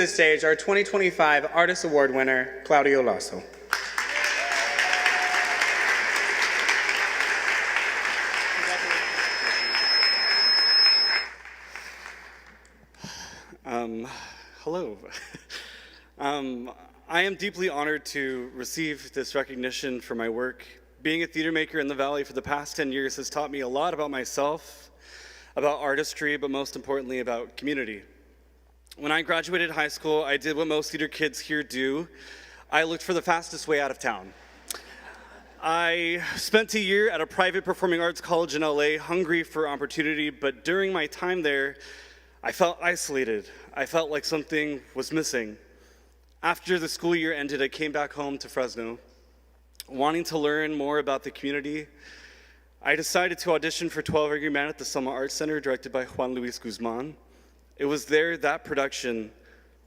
the stage our 2025 Artist Award winner, Claudio Laso. Hello. I am deeply honored to receive this recognition for my work. Being a theater maker in the Valley for the past 10 years has taught me a lot about myself, about artistry, but most importantly about community. When I graduated high school, I did what most theater kids here do. I looked for the fastest way out of town. I spent a year at a private performing arts college in LA, hungry for opportunity, but during my time there, I felt isolated. I felt like something was missing. After the school year ended, I came back home to Fresno. Wanting to learn more about the community, I decided to audition for 12 Angry Men at the Selma Arts Center, directed by Juan Luis Guzman. It was there, that production,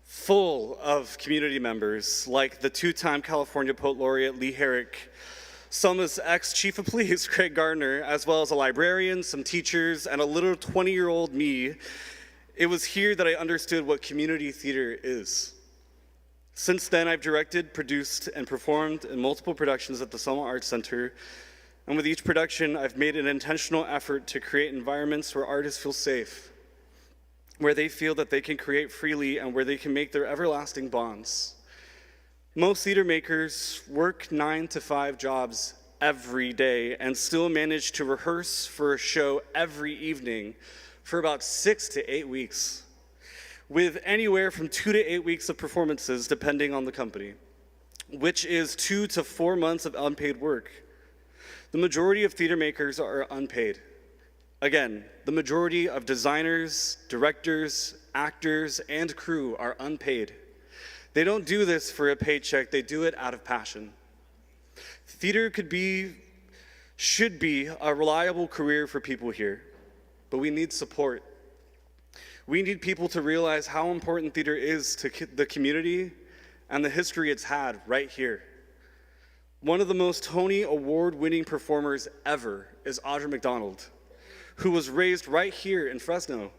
full of community members, like the two-time California Poet Laureate Lee Herrick, Selma's ex-chief of police, Craig Gardner, as well as a librarian, some teachers, and a little 20-year-old me. It was here that I understood what community theater is. Since then, I've directed, produced, and performed in multiple productions at the Selma Arts Center, and with each production, I've made an intentional effort to create environments where artists feel safe, where they feel that they can create freely, and where they can make their everlasting bonds. Most theater makers work 9 to 5 jobs every day and still manage to rehearse for a show every evening for about 6 to 8 weeks, with anywhere from 2 to 8 weeks of performances depending on the company, which is 2 to 4 months of unpaid work. The majority of theater makers are unpaid. Again, the majority of designers, directors, actors, and crew are unpaid. They don't do this for a paycheck, they do it out of passion. Theater should be a reliable career for people here, but we need support. We need people to realize how important theater is to the community and the history it's had right here. One of the most Tony Award-winning performers ever is Audra McDonald, who was raised right here in Fresno.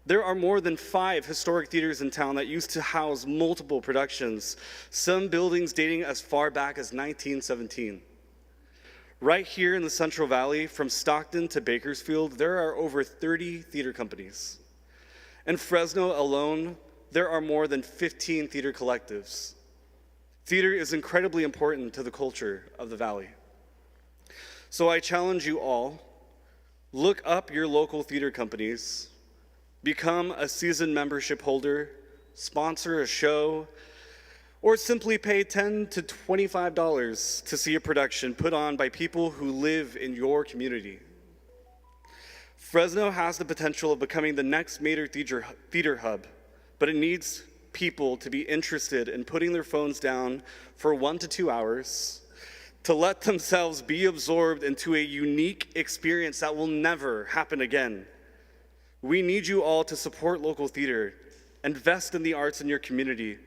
There are more than 5 historic theaters in town that used to house multiple productions, some buildings dating as far back as 1917. Right here in the Central Valley, from Stockton to Bakersfield, there are over 30 theater companies. In Fresno alone, there are more than 15 theater collectives. Theater is incredibly important to the culture of the Valley. So I challenge you all, look up your local theater companies, become a season membership holder, sponsor a show, or simply pay $10 to $25 to see a production put on by people who live in your community. Fresno has the potential of becoming the next major theater hub, but it needs people to be interested in putting their phones down for 1 to 2 hours, to let themselves be absorbed into a unique experience that will never happen again. We need you all to support local theater, invest in the arts in your community,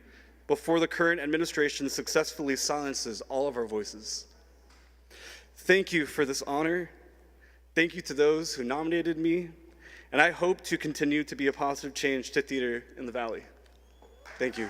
before the current administration successfully silences all of our voices. Thank you for this honor. Thank you to those who nominated me, and I hope to continue to be a positive change to theater in the Valley. Thank you.